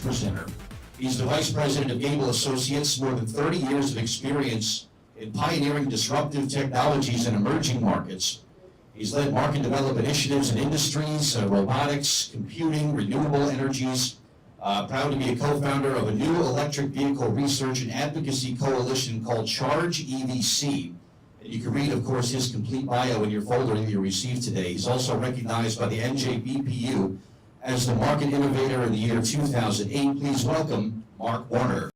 presenter. He's the Vice President of Gable Associates, more than 30 years of experience in pioneering disruptive technologies in emerging markets. He's led market development initiatives in industries, robotics, computing, renewable energies. Proud to be a co-founder of a new electric vehicle research and advocacy coalition called Charge EVC. And you can read, of course, his complete bio in your folder that you received today. He's also recognized by the NJBPU as the Market Innovator in the year 2008. Please welcome Mark Warner.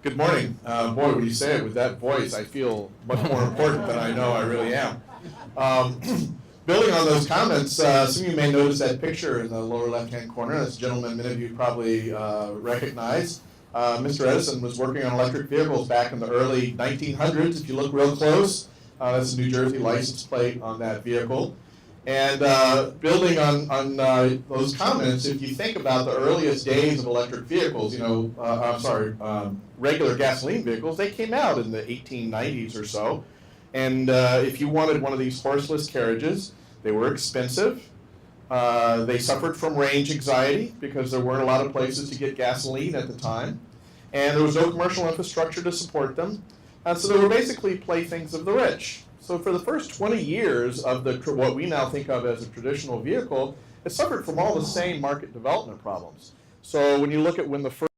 Good morning. Boy, when you say it with that voice, I feel much more important than I know I really am. Building on those comments, some of you may notice that picture in the lower left-hand corner. That's a gentleman many of you probably recognize. Mr. Edison was working on electric vehicles back in the early 1900s. If you look real close, that's a New Jersey license plate on that vehicle. And building on those comments, if you think about the earliest days of electric vehicles, regular gasoline vehicles, they came out in the 1890s or so. And if you wanted one of these horseless carriages, they were expensive. They suffered from range anxiety because there weren't a lot of places to get gasoline at the time. And there was no commercial infrastructure to support them. So they were basically playthings of the rich. So for the first 20 years of what we now think of as a traditional vehicle, it suffered from all the same market development problems. So when you look at when the first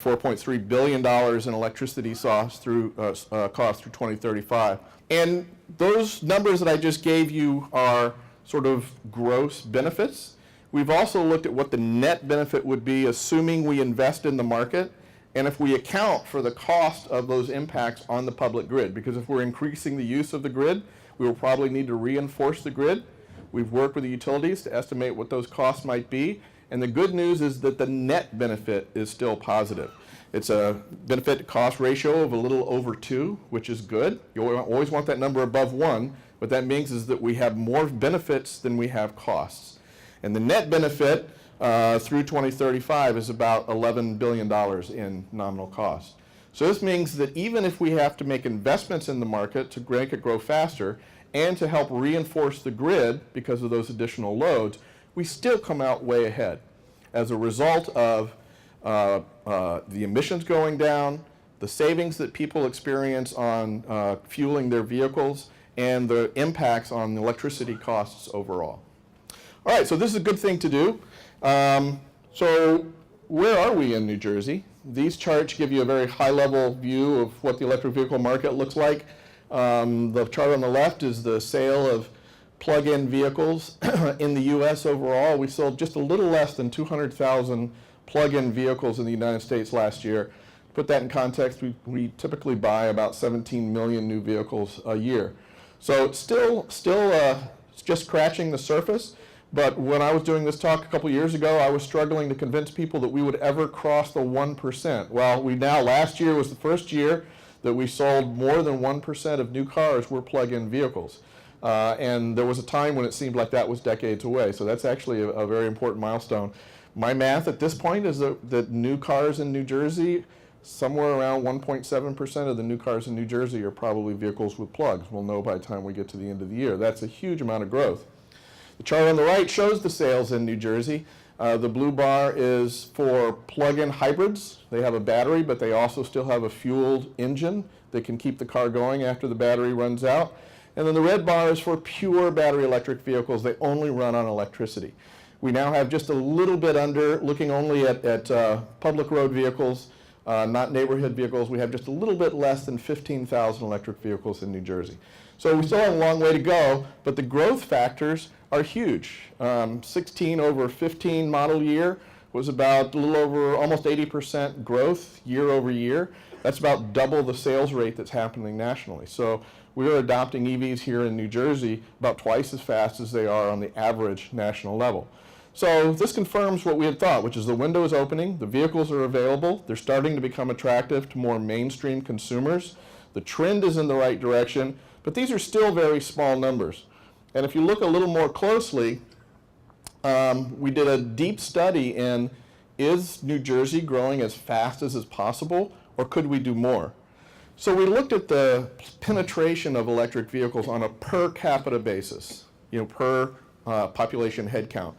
$4.3 billion in electricity costs through 2035. And those numbers that I just gave you are sort of gross benefits. We've also looked at what the net benefit would be, assuming we invest in the market, and if we account for the cost of those impacts on the public grid. Because if we're increasing the use of the grid, we will probably need to reinforce the grid. We've worked with the utilities to estimate what those costs might be. And the good news is that the net benefit is still positive. It's a benefit to cost ratio of a little over 2, which is good. You always want that number above 1. What that means is that we have more benefits than we have costs. And the net benefit through 2035 is about $11 billion in nominal cost. So this means that even if we have to make investments in the market to make it grow faster and to help reinforce the grid because of those additional loads, we still come out way ahead as a result of the emissions going down, the savings that people experience on fueling their vehicles, and the impacts on the electricity costs overall. All right, so this is a good thing to do. So where are we in New Jersey? These charts give you a very high-level view of what the electric vehicle market looks like. The chart on the left is the sale of plug-in vehicles. In the U.S. overall, we sold just a little less than 200,000 plug-in vehicles in the United States last year. To put that in context, we typically buy about 17 million new vehicles a year. So it's still just scratching the surface. But when I was doing this talk a couple years ago, I was struggling to convince people that we would ever cross the 1%. Well, last year was the first year that we sold more than 1% of new cars were plug-in vehicles. And there was a time when it seemed like that was decades away. So that's actually a very important milestone. My math at this point is that new cars in New Jersey, somewhere around 1.7% of the new cars in New Jersey are probably vehicles with plugs. We'll know by the time we get to the end of the year. That's a huge amount of growth. The chart on the right shows the sales in New Jersey. The blue bar is for plug-in hybrids. They have a battery, but they also still have a fueled engine that can keep the car going after the battery runs out. And then the red bar is for pure battery electric vehicles. They only run on electricity. We now have just a little bit under, looking only at public road vehicles, not neighborhood vehicles, we have just a little bit less than 15,000 electric vehicles in New Jersey. So we still have a long way to go, but the growth factors are huge. 16 over 15 model year was about a little over almost 80% growth year over year. That's about double the sales rate that's happening nationally. So we are adopting EVs here in New Jersey about twice as fast as they are on the average national level. So this confirms what we had thought, which is the window is opening, the vehicles are available, they're starting to become attractive to more mainstream consumers. The trend is in the right direction, but these are still very small numbers. And if you look a little more closely, we did a deep study in, is New Jersey growing as fast as is possible, or could we do more? So we looked at the penetration of electric vehicles on a per capita basis, per population head count.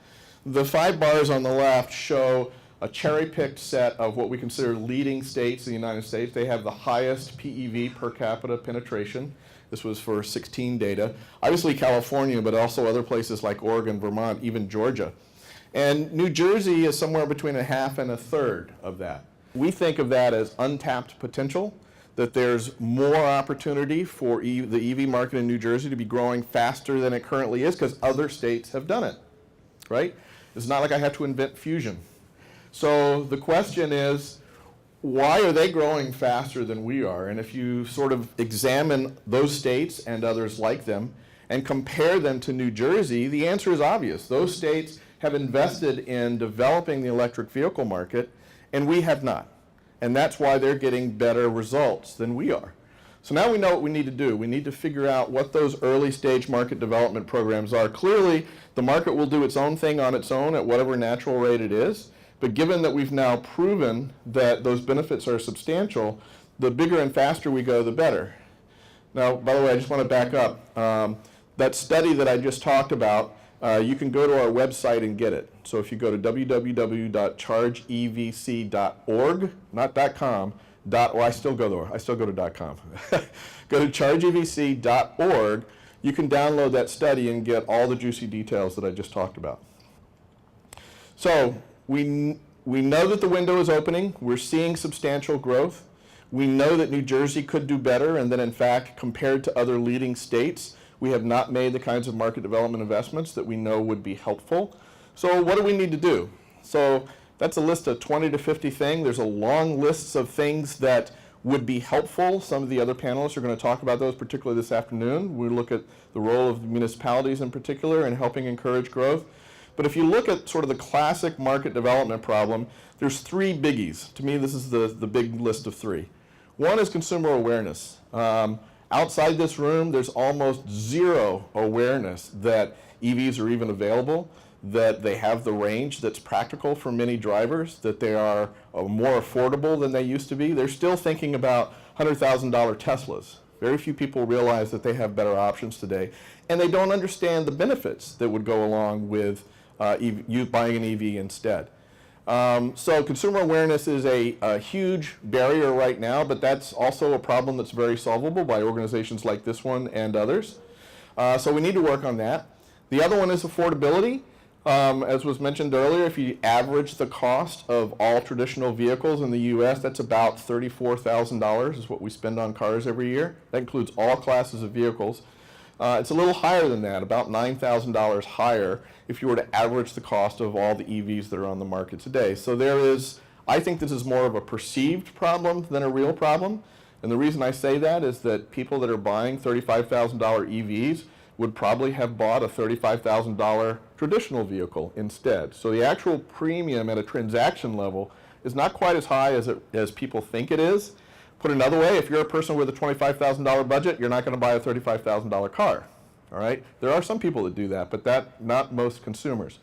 The 5 bars on the left show a cherry-picked set of what we consider leading states in the United States. They have the highest PEV per capita penetration. This was for 16 data. Obviously California, but also other places like Oregon, Vermont, even Georgia. And New Jersey is somewhere between a half and a third of that. We think of that as untapped potential, that there's more opportunity for the EV market in New Jersey to be growing faster than it currently is because other states have done it, right? It's not like I have to invent fusion. So the question is, why are they growing faster than we are? And if you sort of examine those states and others like them and compare them to New Jersey, the answer is obvious. Those states have invested in developing the electric vehicle market, and we have not. And that's why they're getting better results than we are. So now we know what we need to do. We need to figure out what those early stage market development programs are. Clearly, the market will do its own thing on its own at whatever natural rate it is. But given that we've now proven that those benefits are substantial, the bigger and faster we go, the better. Now, by the way, I just want to back up. That study that I just talked about, you can go to our website and get it. So if you go to www.chargeevc.org, not .com, well, I still go there. I still go to .com. Go to chargeevc.org. You can download that study and get all the juicy details that I just talked about. So we we know that the window is opening. We're seeing substantial growth. We know that New Jersey could do better, and that in fact, compared to other leading states, we have not made the kinds of market development investments that we know would be helpful. So what do we need to do? So that's a list of 20 to 50 things. There's a long list of things that would be helpful. Some of the other panelists are going to talk about those, particularly this afternoon. We look at the role of municipalities in particular in helping encourage growth. But if you look at sort of the classic market development problem, there's three biggies. To me, this is the big list of three. One is consumer awareness. Outside this room, there's almost zero awareness that EVs are even available, that they have the range that's practical for many drivers, that they are more affordable than they used to be. They're still thinking about $100,000 Teslas. Very few people realize that they have better options today, and they don't understand the benefits that would go along with you buying an EV instead. So consumer awareness is a huge barrier right now, but that's also a problem that's very solvable by organizations like this one and others. So we need to work on that. The other one is affordability. As was mentioned earlier, if you average the cost of all traditional vehicles in the U.S., that's about $34,000 is what we spend on cars every year. That includes all classes of vehicles. It's a little higher than that, about $9,000 higher if you were to average the cost of all the EVs that are on the market today. So there is, I think this is more of a perceived problem than a real problem. And the reason I say that is that people that are buying $35,000 EVs would probably have bought a $35,000 traditional vehicle instead. So the actual premium at a transaction level is not quite as high as people think it is. Put another way, if you're a person with a $25,000 budget, you're not going to buy a $35,000 car. All right? There are some people that do that, but not most consumers.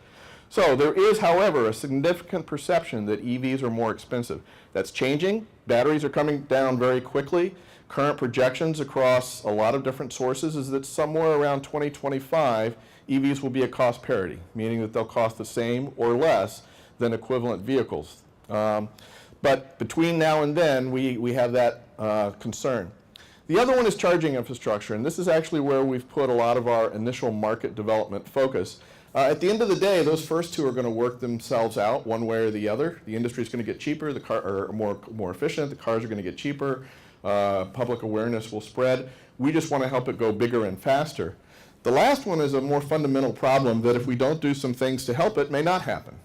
So there is, however, a significant perception that EVs are more expensive. That's changing. Batteries are coming down very quickly. Current projections across a lot of different sources is that somewhere around 2025, EVs will be at cost parity, meaning that they'll cost the same or less than equivalent vehicles. But between now and then, we have that concern. The other one is charging infrastructure, and this is actually where we've put a lot of our initial market development focus. At the end of the day, those first two are going to work themselves out one way or the other. The industry is going to get cheaper, the car are more efficient, the cars are going to get cheaper, public awareness will spread. We just want to help it go bigger and faster. The last one is a more fundamental problem that if we don't do some things to help it, may not happen.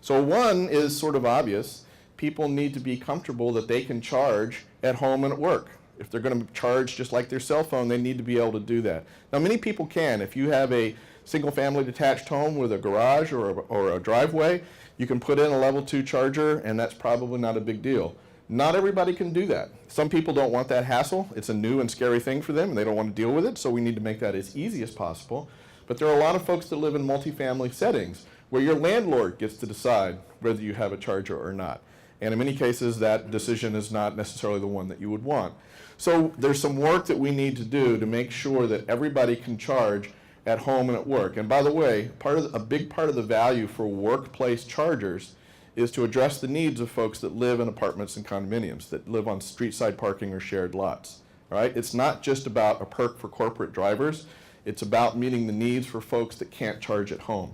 So one is sort of obvious. People need to be comfortable that they can charge at home and at work. If they're going to charge just like their cell phone, they need to be able to do that. Now, many people can. If you have a single-family detached home with a garage or a driveway, you can put in a level 2 charger, and that's probably not a big deal. Not everybody can do that. Some people don't want that hassle. It's a new and scary thing for them, and they don't want to deal with it, so we need to make that as easy as possible. But there are a lot of folks that live in multifamily settings where your landlord gets to decide whether you have a charger or not. And in many cases, that decision is not necessarily the one that you would want. So there's some work that we need to do to make sure that everybody can charge at home and at work. And by the way, a big part of the value for workplace chargers is to address the needs of folks that live in apartments and condominiums, that live on street side parking or shared lots. All right? It's not just about a perk for corporate drivers. It's about meeting the needs for folks that can't charge at home.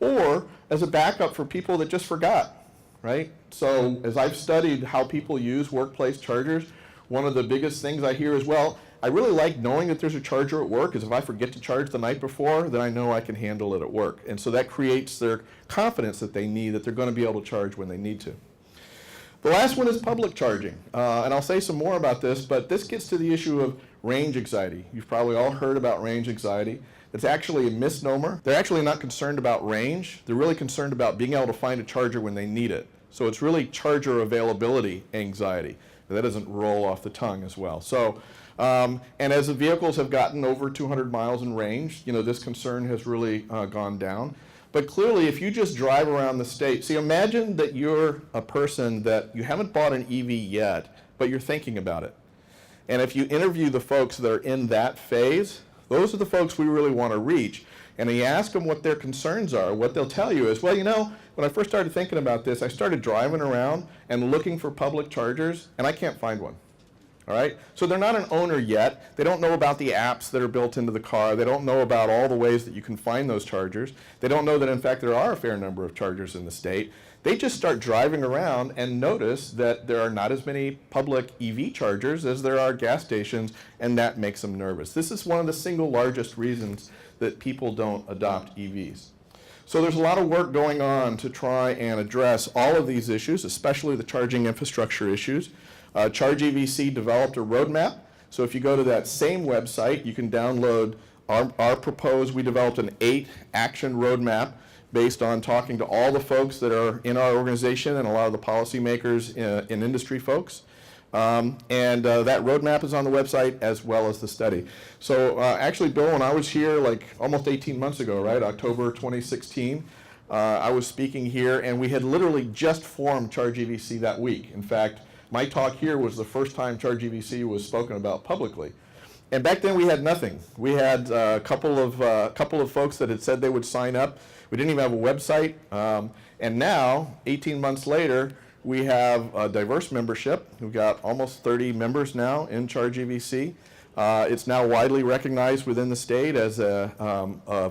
Or as a backup for people that just forgot. Right? So as I've studied how people use workplace chargers, one of the biggest things I hear is, well, I really like knowing that there's a charger at work, because if I forget to charge the night before, then I know I can handle it at work. And so that creates their confidence that they need, that they're going to be able to charge when they need to. The last one is public charging. And I'll say some more about this, but this gets to the issue of range anxiety. You've probably all heard about range anxiety. It's actually a misnomer. They're actually not concerned about range. They're really concerned about being able to find a charger when they need it. So it's really charger availability anxiety. That doesn't roll off the tongue as well. So, and as the vehicles have gotten over 200 miles in range, this concern has really gone down. But clearly, if you just drive around the state, see, imagine that you're a person that you haven't bought an EV yet, but you're thinking about it. And if you interview the folks that are in that phase, those are the folks we really want to reach. And you ask them what their concerns are, what they'll tell you is, well, when I first started thinking about this, I started driving around and looking for public chargers, and I can't find one. All right? So they're not an owner yet. They don't know about the apps that are built into the car. They don't know about all the ways that you can find those chargers. They don't know that, in fact, there are a fair number of chargers in the state. They just start driving around and notice that there are not as many public EV chargers as there are gas stations, and that makes them nervous. This is one of the single largest reasons that people don't adopt EVs. So there's a lot of work going on to try and address all of these issues, especially the charging infrastructure issues. ChargeEVC developed a roadmap. So if you go to that same website, you can download we developed an 8-action roadmap based on talking to all the folks that are in our organization and a lot of the policymakers in industry folks. That roadmap is on the website as well as the study. So actually, Bill, when I was here like almost 18 months ago, right, October 2016, I was speaking here, and we had literally just formed ChargeEVC that week. In fact, my talk here was the first time ChargeEVC was spoken about publicly. And back then we had nothing. We had a couple of folks that had said they would sign up. We didn't even have a website. And now, 18 months later, we have a diverse membership. We've got almost 30 members now in ChargeEVC. It's now widely recognized within the state as a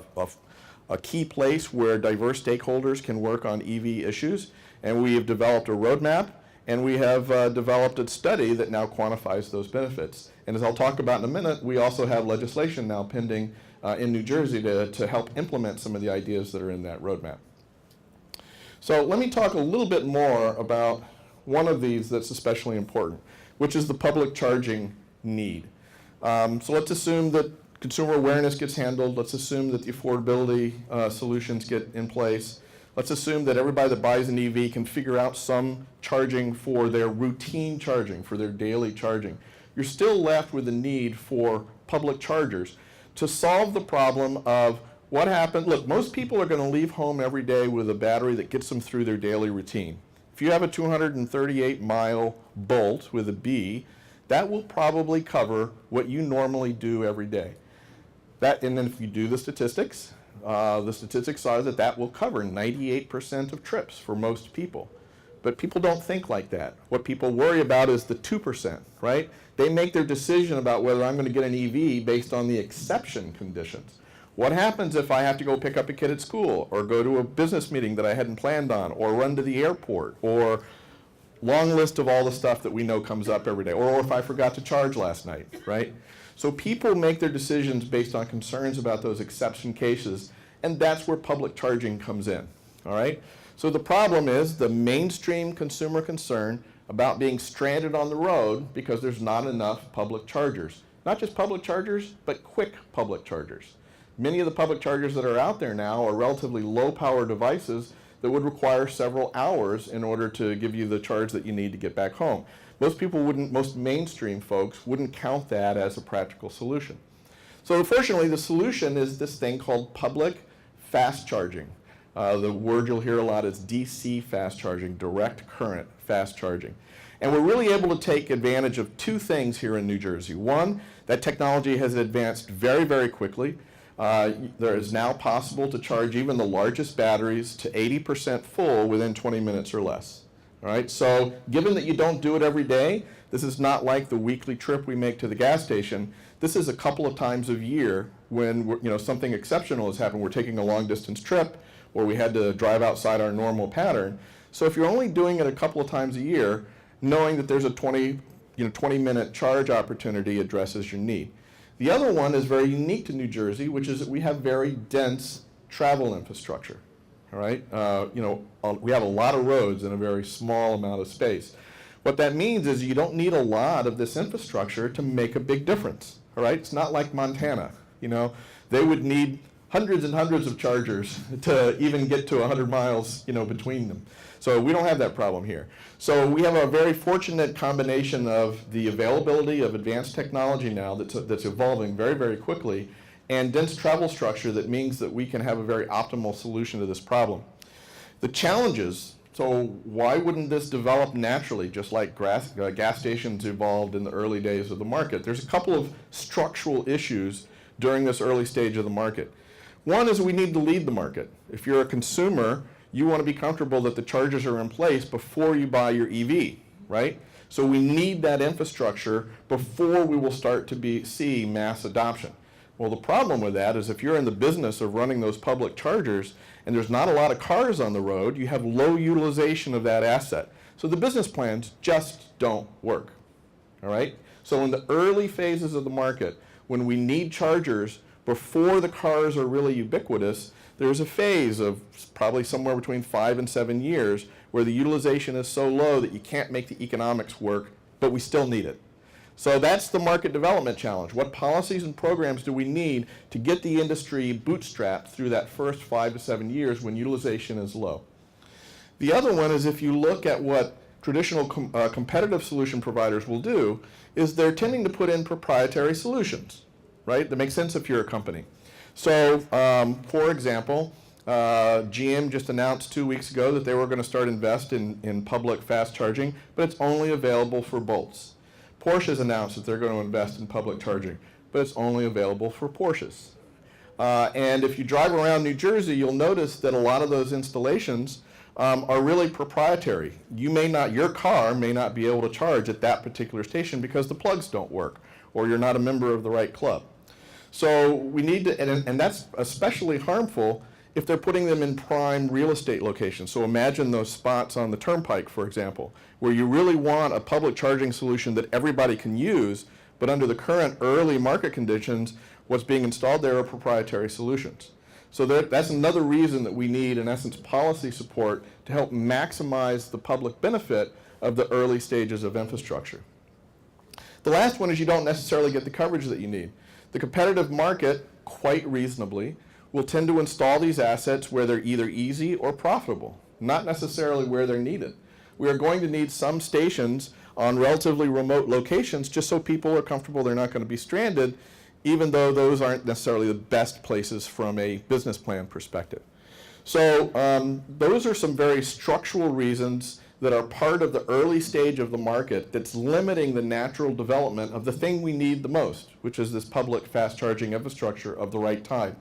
key place where diverse stakeholders can work on EV issues. And we have developed a roadmap, and we have developed a study that now quantifies those benefits. And as I'll talk about in a minute, we also have legislation now pending in New Jersey to help implement some of the ideas that are in that roadmap. So let me talk a little bit more about one of these that's especially important, which is the public charging need. So let's assume that consumer awareness gets handled. Let's assume that the affordability solutions get in place. Let's assume that everybody that buys an EV can figure out some charging for their routine charging, for their daily charging. You're still left with the need for public chargers to solve the problem of what happened. Look, most people are going to leave home every day with a battery that gets them through their daily routine. If you have a 238-mile Bolt with a B, that will probably cover what you normally do every day. And then if you do the statistics are that will cover 98% of trips for most people. But people don't think like that. What people worry about is the 2%, right? They make their decision about whether I'm going to get an EV based on the exception conditions. What happens if I have to go pick up a kid at school, or go to a business meeting that I hadn't planned on, or run to the airport, or long list of all the stuff that we know comes up every day, or if I forgot to charge last night, right? So people make their decisions based on concerns about those exception cases, and that's where public charging comes in, all right? So the problem is the mainstream consumer concern about being stranded on the road because there's not enough public chargers. Not just public chargers, but quick public chargers. Many of the public chargers that are out there now are relatively low power devices that would require several hours in order to give you the charge that you need to get back home. Most mainstream folks wouldn't count that as a practical solution. So unfortunately, the solution is this thing called public fast charging. The word you'll hear a lot is DC fast charging, direct current fast charging. And we're really able to take advantage of two things here in New Jersey. One, that technology has advanced very, very quickly. There is now possible to charge even the largest batteries to 80% full within 20 minutes or less. All right, so given that you don't do it every day, this is not like the weekly trip we make to the gas station. This is a couple of times a year when something exceptional has happened. We're taking a long distance trip, or we had to drive outside our normal pattern. So if you're only doing it a couple of times a year, knowing that there's a 20-minute charge opportunity addresses your need. The other one is very unique to New Jersey, which is that we have very dense travel infrastructure. All right, we have a lot of roads in a very small amount of space. What that means is you don't need a lot of this infrastructure to make a big difference. All right, it's not like Montana. They would need hundreds and hundreds of chargers to even get to 100 miles, between them. So we don't have that problem here. So we have a very fortunate combination of the availability of advanced technology now that's evolving very, very quickly, and dense travel structure that means that we can have a very optimal solution to this problem. The challenges, so why wouldn't this develop naturally, just like gas stations evolved in the early days of the market? There's a couple of structural issues during this early stage of the market. One is we need to lead the market. If you're a consumer, you want to be comfortable that the chargers are in place before you buy your EV, right? So we need that infrastructure before we will start to see mass adoption. Well, the problem with that is if you're in the business of running those public chargers and there's not a lot of cars on the road, you have low utilization of that asset. So the business plans just don't work, all right? So in the early phases of the market, when we need chargers before the cars are really ubiquitous, there's a phase of probably somewhere between 5 and 7 years where the utilization is so low that you can't make the economics work, but we still need it. So that's the market development challenge. What policies and programs do we need to get the industry bootstrapped through that first 5 to 7 years when utilization is low? The other one is if you look at what traditional competitive solution providers will do, is they're tending to put in proprietary solutions, right? That makes sense if you're a company. So, for example, GM just announced 2 weeks ago that they were going to start invest in public fast charging, but it's only available for Bolts. Porsche has announced that they're going to invest in public charging, but it's only available for Porsches. And if you drive around New Jersey, you'll notice that a lot of those installations are really proprietary. Your car may not be able to charge at that particular station because the plugs don't work, or you're not a member of the right club. So we need to, and that's especially harmful if they're putting them in prime real estate locations. So imagine those spots on the turnpike, for example, where you really want a public charging solution that everybody can use, but under the current early market conditions, what's being installed there are proprietary solutions. So that's another reason that we need, in essence, policy support to help maximize the public benefit of the early stages of infrastructure. The last one is you don't necessarily get the coverage that you need. The competitive market, quite reasonably, will tend to install these assets where they're either easy or profitable, not necessarily where they're needed. We are going to need some stations on relatively remote locations just so people are comfortable they're not going to be stranded, even though those aren't necessarily the best places from a business plan perspective. So those are some very structural reasons that are part of the early stage of the market that's limiting the natural development of the thing we need the most, which is this public fast charging infrastructure of the right type.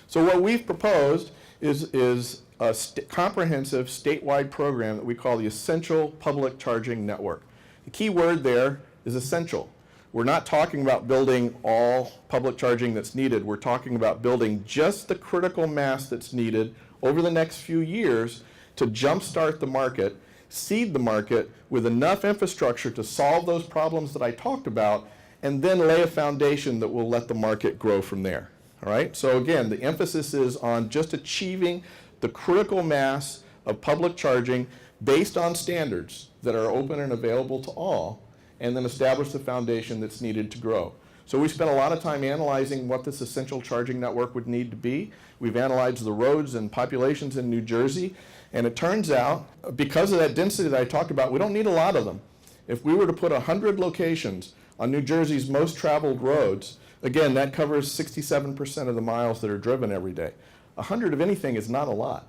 So what we've proposed is a comprehensive statewide program that we call the Essential Public Charging Network. The key word there is essential. We're not talking about building all public charging that's needed. We're talking about building just the critical mass that's needed over the next few years to jumpstart the market, seed the market with enough infrastructure to solve those problems that I talked about, and then lay a foundation that will let the market grow from there. All right? So again, the emphasis is on just achieving the critical mass of public charging based on standards that are open and available to all, and then establish the foundation that's needed to grow. So we spent a lot of time analyzing what this essential charging network would need to be. We've analyzed the roads and populations in New Jersey, and it turns out, because of that density that I talked about, we don't need a lot of them. If we were to put 100 locations on New Jersey's most traveled roads, again, that covers 67% of the miles that are driven every day. 100 of anything is not a lot.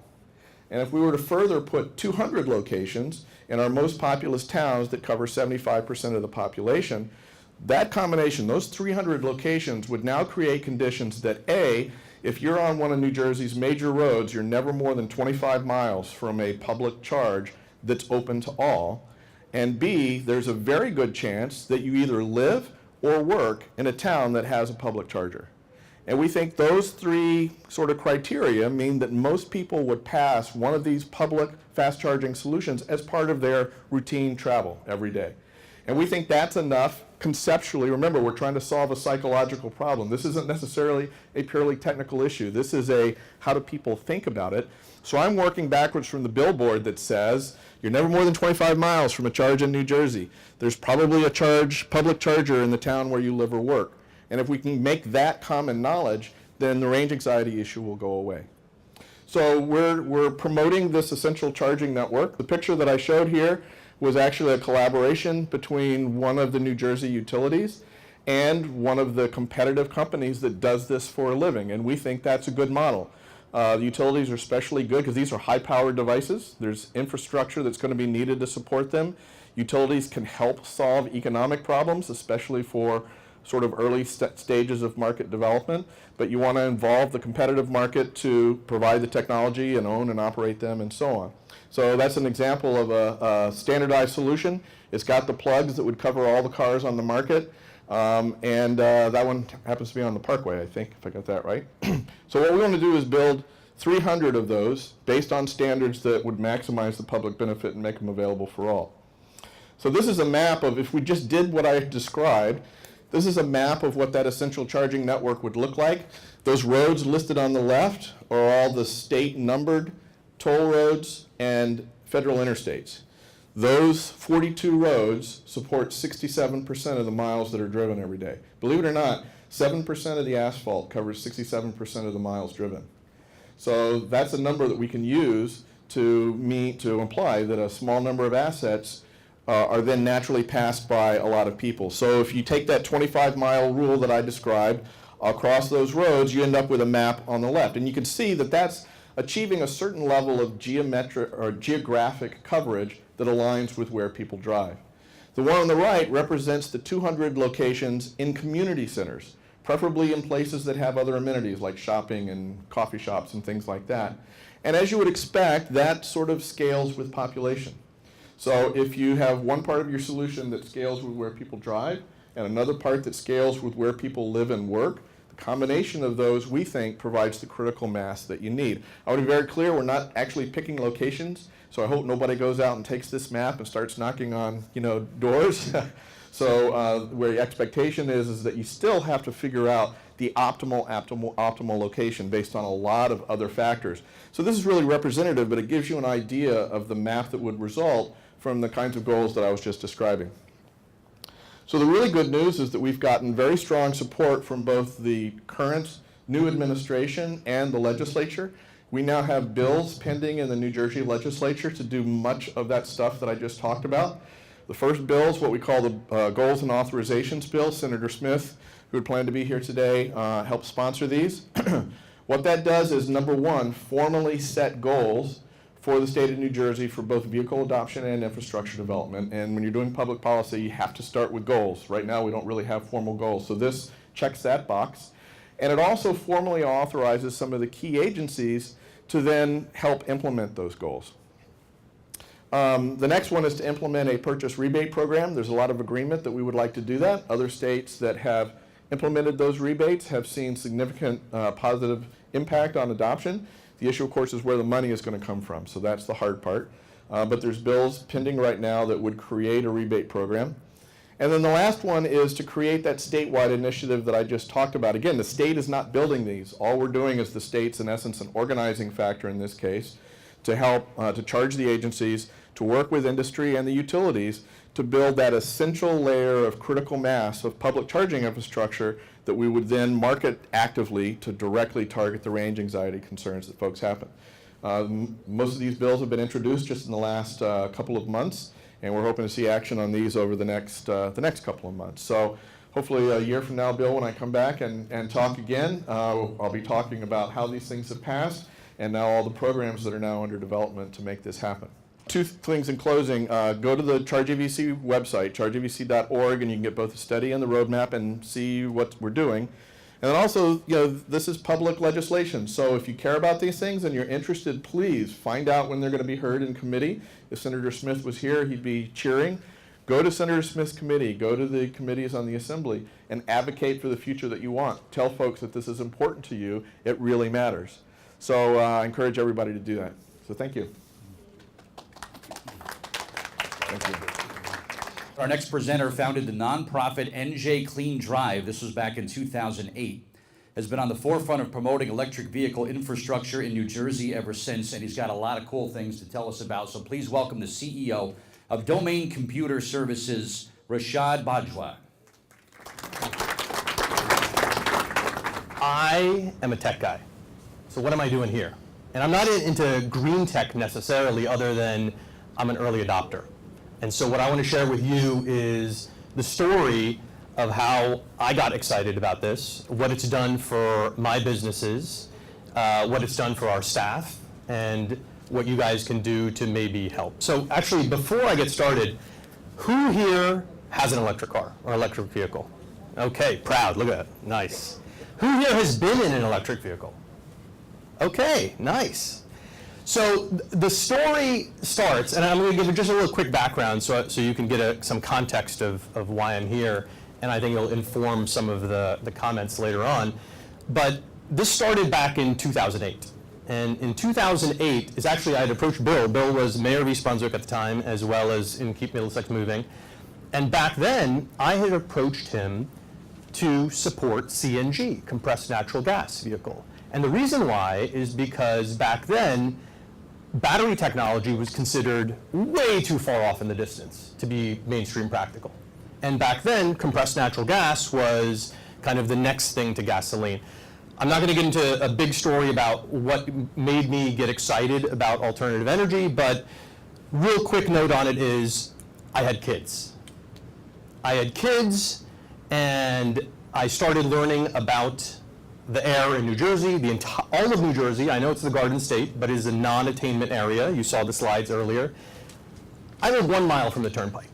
And if we were to further put 200 locations in our most populous towns that cover 75% of the population, that combination, those 300 locations, would now create conditions that A, if you're on one of New Jersey's major roads, you're never more than 25 miles from a public charge that's open to all, and B, there's a very good chance that you either live or work in a town that has a public charger. And we think those three sort of criteria mean that most people would pass one of these public fast charging solutions as part of their routine travel every day. And we think that's enough conceptually. Remember, we're trying to solve a psychological problem. This isn't necessarily a purely technical issue. This is a how do people think about it. So I'm working backwards from the billboard that says you're never more than 25 miles from a charge in New Jersey. There's probably a public charger in the town where you live or work. And if we can make that common knowledge, then the range anxiety issue will go away. So we're promoting this essential charging network. The picture that I showed here was actually a collaboration between one of the New Jersey utilities and one of the competitive companies that does this for a living. And we think that's a good model. The utilities are especially good because these are high-powered devices. There's infrastructure that's going to be needed to support them. Utilities can help solve economic problems, especially for sort of early stages of market development, but you want to involve the competitive market to provide the technology and own and operate them and so on. So that's an example of a standardized solution. It's got the plugs that would cover all the cars on the market. That one happens to be on the Parkway, I think, if I got that right. So what we want to do is build 300 of those based on standards that would maximize the public benefit and make them available for all. So this is a map of, if we just did what I described, this is a map of what that essential charging network would look like. Those roads listed on the left are all the state numbered toll roads and federal interstates. Those 42 roads support 67% of the miles that are driven every day. Believe it or not, 7% of the asphalt covers 67% of the miles driven. So that's a number that we can use to imply that a small number of assets are then naturally passed by a lot of people. So if you take that 25-mile rule that I described across those roads, you end up with a map on the left. And you can see that that's achieving a certain level of geographic coverage that aligns with where people drive. The one on the right represents the 200 locations in community centers, preferably in places that have other amenities like shopping and coffee shops and things like that. And as you would expect, that sort of scales with population. So if you have one part of your solution that scales with where people drive and another part that scales with where people live and work, the combination of those, we think, provides the critical mass that you need. I want to be very clear, we're not actually picking locations, so I hope nobody goes out and takes this map and starts knocking on, doors. So where the expectation is that you still have to figure out the optimal location based on a lot of other factors. So this is really representative, but it gives you an idea of the map that would result from the kinds of goals that I was just describing. So the really good news is that we've gotten very strong support from both the current new administration and the legislature. We now have bills pending in the New Jersey legislature to do much of that stuff that I just talked about. The first bill is what we call the Goals and Authorizations Bill. Senator Smith, who had planned to be here today, helped sponsor these. What that does is, number one, formally set goals for the state of New Jersey for both vehicle adoption and infrastructure development. And when you're doing public policy, you have to start with goals. Right now, we don't really have formal goals. So this checks that box. And it also formally authorizes some of the key agencies to then help implement those goals. The next one is to implement a purchase rebate program. There's a lot of agreement that we would like to do that. Other states that have implemented those rebates have seen significant positive impact on adoption. The issue, of course, is where the money is going to come from, so that's the hard part. But there's bills pending right now that would create a rebate program. And then the last one is to create that statewide initiative that I just talked about. Again, the state is not building these. All we're doing is the state's, in essence, an organizing factor in this case to help to charge the agencies to work with industry and the utilities to build that essential layer of critical mass of public charging infrastructure that we would then market actively to directly target the range anxiety concerns that folks have. Most of these bills have been introduced just in the last couple of months, and we're hoping to see action on these over the next couple of months. So hopefully a year from now, Bill, when I come back and talk again, I'll be talking about how these things have passed and now all the programs that are now under development to make this happen. Two things in closing. Go to the ChargeAVC website, chargeavc.org, and you can get both the study and the roadmap and see what we're doing. And then also, this is public legislation. So if you care about these things and you're interested, please find out when they're going to be heard in committee. If Senator Smith was here, he'd be cheering. Go to Senator Smith's committee, go to the committees on the Assembly, and advocate for the future that you want. Tell folks that this is important to you. It really matters. So I encourage everybody to do that. So thank you. Thank you. Our next presenter founded the nonprofit NJ Clean Drive. This was back in 2008. Has been on the forefront of promoting electric vehicle infrastructure in New Jersey ever since, and he's got a lot of cool things to tell us about. So please welcome the CEO of Domain Computer Services, Rashad Bajwa. I am a tech guy. So what am I doing here? And I'm not into green tech necessarily, other than I'm an early adopter. And so what I want to share with you is the story of how I got excited about this, what it's done for my businesses, what it's done for our staff, and what you guys can do to maybe help. So actually, before I get started, who here has an electric car or electric vehicle? Okay, proud, look at that, nice. Who here has been in an electric vehicle? Okay, nice. So the story starts, and I'm going to give you just a little quick background so you can get some context of why I'm here and I think it'll inform some of the comments later on. But this started back in 2008. And in 2008, is actually I had approached Bill. Bill was mayor of East Brunswick at the time, as well as in Keep Middlesex Moving. And back then, I had approached him to support CNG, compressed natural gas vehicle. And the reason why is because back then, battery technology was considered way too far off in the distance to be mainstream practical. And back then, compressed natural gas was kind of the next thing to gasoline. I'm not going to get into a big story about what made me get excited about alternative energy, but real quick note on it is I had kids. I had kids, and I started learning about the air in New Jersey, all of New Jersey. I know it's the Garden State, but it is a non-attainment area. You saw the slides earlier. I live 1 mile from the turnpike.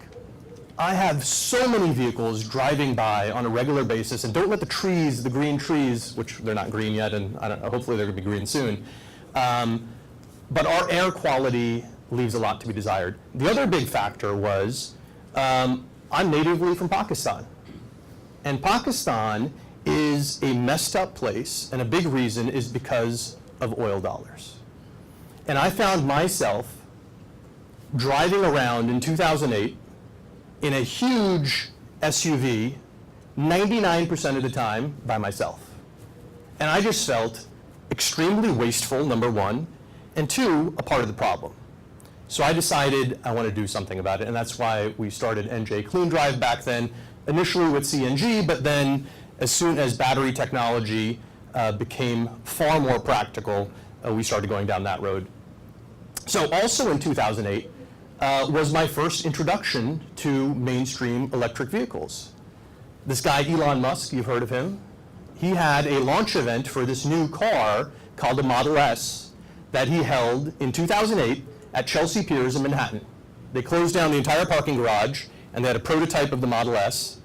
I have so many vehicles driving by on a regular basis, and don't let the trees, the green trees, which they're not green yet, and I don't know, hopefully they're going to be green soon, but our air quality leaves a lot to be desired. The other big factor was I'm natively from Pakistan, and Pakistan is a messed up place, and a big reason is because of oil dollars. And I found myself driving around in 2008 in a huge SUV 99% of the time by myself. And I just felt extremely wasteful, number one, and two, a part of the problem. So I decided I want to do something about it, and that's why we started NJ Clean Drive back then, initially with CNG, but then as soon as battery technology became far more practical, we started going down that road. So also in 2008, was my first introduction to mainstream electric vehicles. This guy, Elon Musk, you've heard of him. He had a launch event for this new car called the Model S that he held in 2008 at Chelsea Piers in Manhattan. They closed down the entire parking garage, and they had a prototype of the Model S,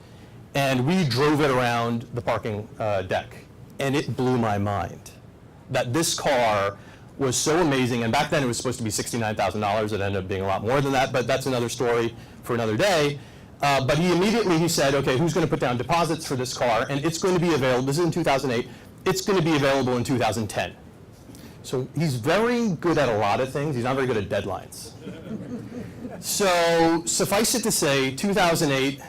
and we drove it around the parking deck. And it blew my mind that this car was so amazing, and back then it was supposed to be $69,000. It ended up being a lot more than that, but that's another story for another day. But he said, okay, who's going to put down deposits for this car? And it's going to be available, this is in 2008, it's going to be available in 2010. So he's very good at a lot of things, he's not very good at deadlines. So suffice it to say, 2008,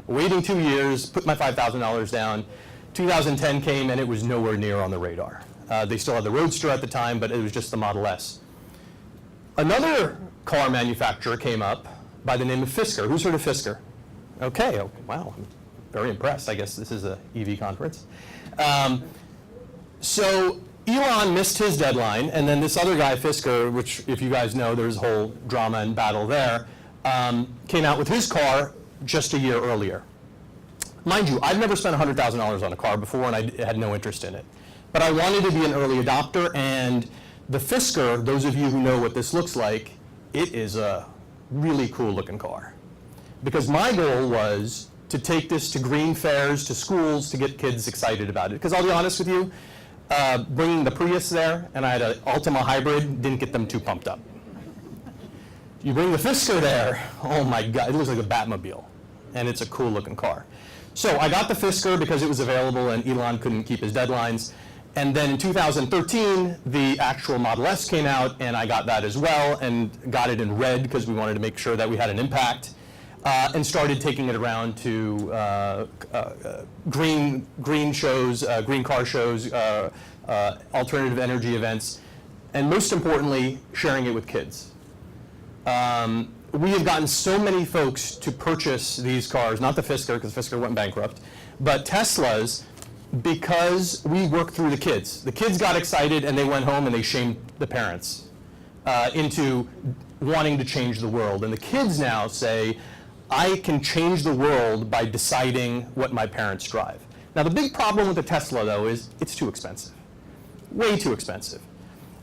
waiting 2 years, put my $5,000 down. 2010 came and it was nowhere near on the radar. They still had the Roadster at the time, but it was just the Model S. Another car manufacturer came up by the name of Fisker. Who's heard of Fisker? Okay, oh, wow, I'm very impressed. I guess this is an EV conference. So Elon missed his deadline, and then this other guy, Fisker, which if you guys know, there's a whole drama and battle there, came out with his car just a year earlier. Mind you, I've never spent $100,000 on a car before, and I had no interest in it. But I wanted to be an early adopter, and the Fisker, those of you who know what this looks like, it is a really cool looking car. Because my goal was to take this to green fairs, to schools, to get kids excited about it. Because I'll be honest with you, bringing the Prius there, and I had an Altima hybrid, didn't get them too pumped up. You bring the Fisker there, oh my God, it looks like a Batmobile, and it's a cool looking car. So I got the Fisker because it was available and Elon couldn't keep his deadlines. And then in 2013, the actual Model S came out, and I got that as well, and got it in red because we wanted to make sure that we had an impact, and started taking it around to green shows, green car shows, alternative energy events, and most importantly, sharing it with kids. We have gotten so many folks to purchase these cars, not the Fisker, because Fisker went bankrupt, but Teslas, because we worked through the kids. The kids got excited and they went home and they shamed the parents into wanting to change the world. And the kids now say, I can change the world by deciding what my parents drive. Now the big problem with the Tesla though is it's too expensive, way too expensive.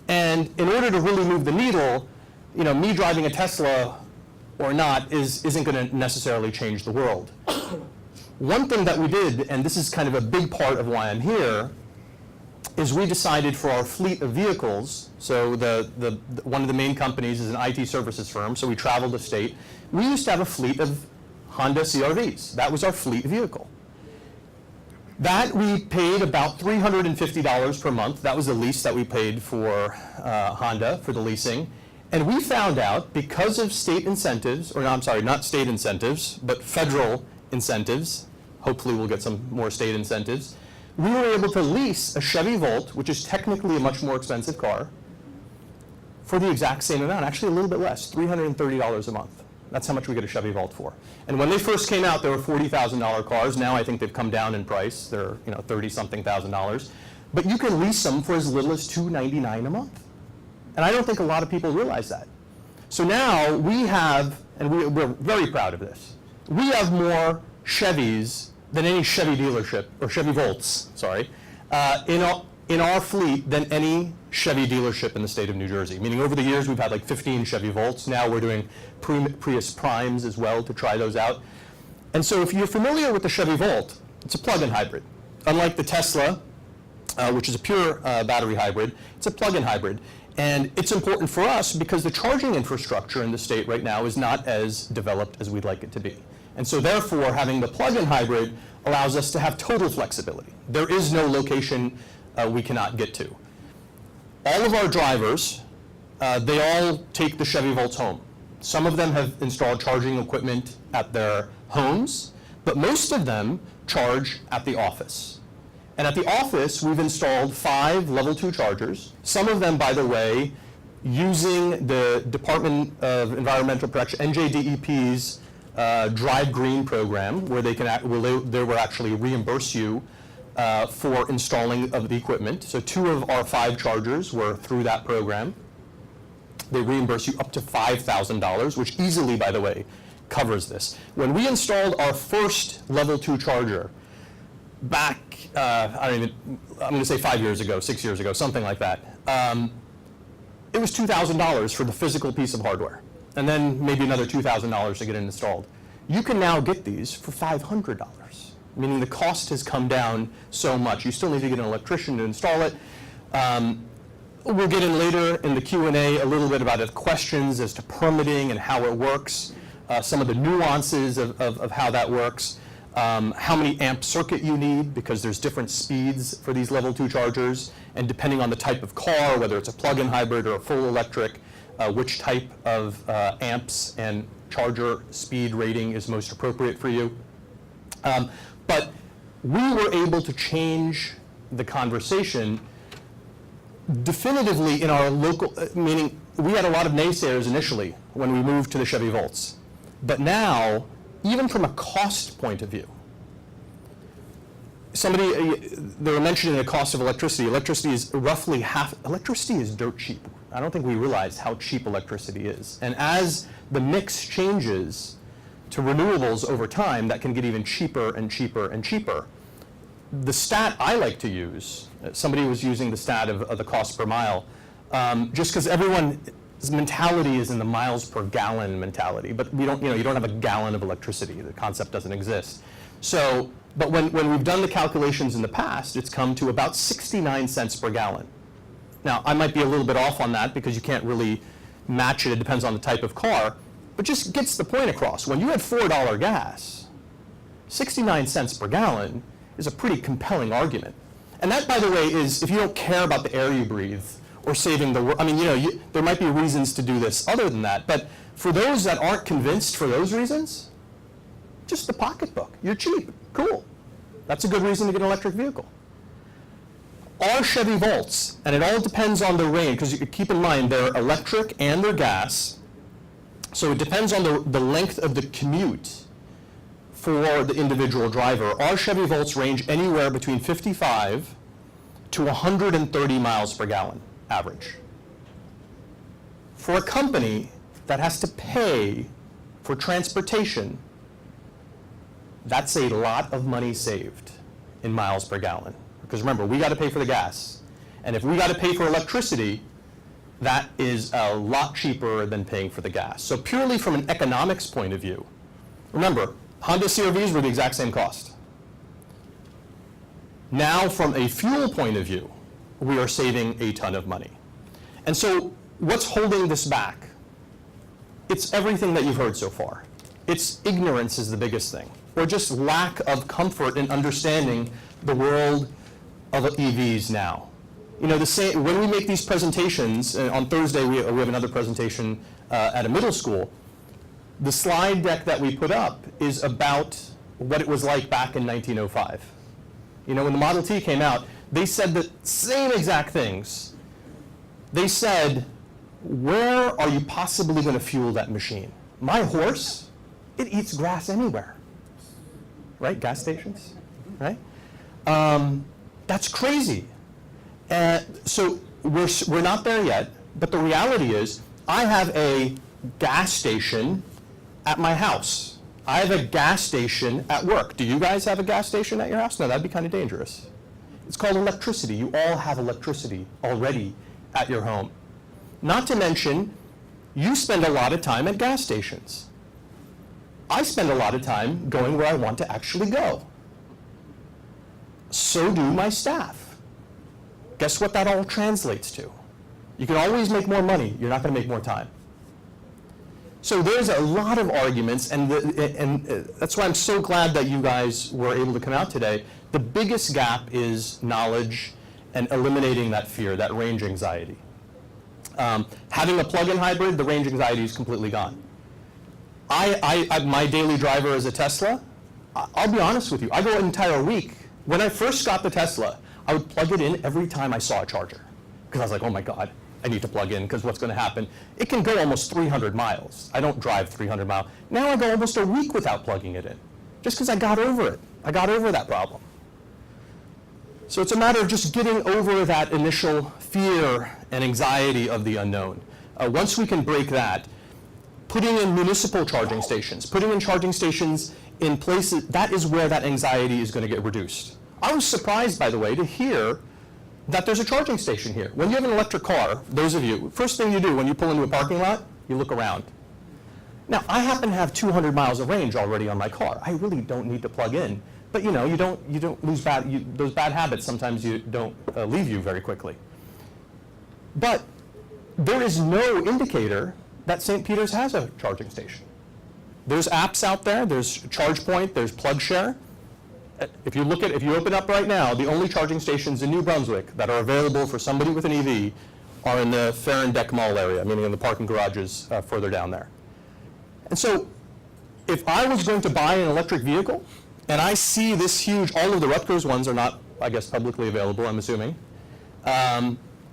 And in order to really move the needle, you know, me driving a Tesla or not isn't going to necessarily change the world. One thing that we did, and this is kind of a big part of why I'm here, is we decided for our fleet of vehicles, so one of the main companies is an IT services firm, so we traveled the state. We used to have a fleet of Honda CR-Vs. That was our fleet vehicle. That we paid about $350 per month. That was the lease that we paid for Honda for the leasing. And we found out, because of state incentives, or no, I'm sorry, not state incentives, but federal incentives, hopefully we'll get some more state incentives, we were able to lease a Chevy Volt, which is technically a much more expensive car, for the exact same amount, actually a little bit less, $330 a month. That's how much we get a Chevy Volt for. And when they first came out, they were $40,000 cars. Now I think they've come down in price. They're $30-something thousand. But you can lease them for as little as $299 a month. And I don't think a lot of people realize that. So now we have, and we're very proud of this, we have more Chevys than any Chevy dealership, or Chevy Volts, sorry, in our fleet than any Chevy dealership in the state of New Jersey. Meaning over the years we've had like 15 Chevy Volts. Now we're doing Prius Primes as well to try those out. And so if you're familiar with the Chevy Volt, it's a plug-in hybrid. Unlike the Tesla, which is a pure battery hybrid, it's a plug-in hybrid. And it's important for us because the charging infrastructure in the state right now is not as developed as we'd like it to be. And so therefore, having the plug-in hybrid allows us to have total flexibility. There is no location we cannot get to. All of our drivers, they all take the Chevy Volts home. Some of them have installed charging equipment at their homes, but most of them charge at the office. And at the office, we've installed 5 level 2 chargers. Some of them, by the way, using the Department of Environmental Protection, NJDEP's Drive Green program, where they will actually reimburse you for installing of the equipment. So 2 of our 5 chargers were through that program. They reimburse you up to $5,000, which easily, by the way, covers this. When we installed our first level 2 charger back, I'm going to say 5 years ago, 6 years ago, something like that, it was $2,000 for the physical piece of hardware, and then maybe another $2,000 to get it installed. You can now get these for $500. Meaning the cost has come down so much. You still need to get an electrician to install it. We'll get in later in the Q&A a little bit about the questions as to permitting and how it works, some of the nuances of how that works, how many amp circuit you need, because there's different speeds for these level 2 chargers, and depending on the type of car, whether it's a plug-in hybrid or a full electric, which type of amps and charger speed rating is most appropriate for you. But we were able to change the conversation definitively in our local, meaning we had a lot of naysayers initially when we moved to the Chevy Volts. But now, even from a cost point of view, they were mentioning the cost of electricity. Electricity is roughly half, electricity is dirt cheap. I don't think we realize how cheap electricity is. And as the mix changes to renewables over time, that can get even cheaper and cheaper and cheaper. The stat I like to use, somebody was using the stat of the cost per mile, just because everyone's mentality is in the miles per gallon mentality, but we don't, you don't have a gallon of electricity. The concept doesn't exist. So, but when we've done the calculations in the past, it's come to about 69 cents per gallon. Now, I might be a little bit off on that because you can't really match it. It depends on the type of car. But just gets the point across. When you had $4 gas, 69 cents per gallon is a pretty compelling argument. And that, by the way, is if you don't care about the air you breathe or saving the world. I mean, there might be reasons to do this other than that. But for those that aren't convinced for those reasons, just the pocketbook. You're cheap. Cool. That's a good reason to get an electric vehicle. Our Chevy Volts, and it all depends on the range, because you keep in mind they're electric and they're gas. So it depends on the length of the commute for the individual driver. Our Chevy Volts range anywhere between 55 to 130 miles per gallon average. For a company that has to pay for transportation, that's a lot of money saved in miles per gallon. Because remember, we got to pay for the gas. And if we got to pay for electricity, that is a lot cheaper than paying for the gas. So purely from an economics point of view, remember, Honda CR-Vs were the exact same cost. Now from a fuel point of view, we are saving a ton of money. And so what's holding this back? It's everything that you've heard so far. It's ignorance is the biggest thing. or just lack of comfort in understanding the world of EVs now. You know, when we make these presentations, on Thursday we have another presentation at a middle school, the slide deck that we put up is about what it was like back in 1905. You know, when the Model T came out, they said the same exact things. They said, where are you possibly going to fuel that machine? My horse, it eats grass anywhere. Right? Gas stations? Right? That's crazy. So we're not there yet, but the reality is I have a gas station at my house. I have a gas station at work. Do you guys have a gas station at your house? No, that'd be kind of dangerous. It's called electricity. You all have electricity already at your home. Not to mention, you spend a lot of time at gas stations. I spend a lot of time going where I want to actually go. So do my staff. Guess what that all translates to? You can always make more money. You're not going to make more time. So there's a lot of arguments, and that's why I'm so glad that you guys were able to come out today. The biggest gap is knowledge and eliminating that fear, that range anxiety. Having a plug-in hybrid, the range anxiety is completely gone. My daily driver is a Tesla. I'll be honest with you, I go an entire week. When I first got the Tesla, I would plug it in every time I saw a charger. Because I was like, oh my God, I need to plug in, because what's going to happen? It can go almost 300 miles. I don't drive 300 miles. Now I go almost a week without plugging it in, just because I got over it. I got over that problem. So it's a matter of just getting over that initial fear and anxiety of the unknown. Once we can break that, putting in municipal charging stations, putting in charging stations in places, that is where that anxiety is going to get reduced. I was surprised, by the way, to hear that there's a charging station here. When you have an electric car, those of you, first thing you do when you pull into a parking lot, you look around. Now, I happen to have 200 miles of range already on my car. I really don't need to plug in. But you know, you don't lose those bad habits sometimes you don't leave you very quickly. But there is no indicator that St. Peter's has a charging station. There's apps out there, there's ChargePoint, there's PlugShare. If you open up right now, the only charging stations in New Brunswick that are available for somebody with an EV are in the Fair and Deck Mall area, meaning in the parking garages further down there. And so, if I was going to buy an electric vehicle, and I see this huge, all of the Rutgers ones are not, I guess, publicly available, I'm assuming.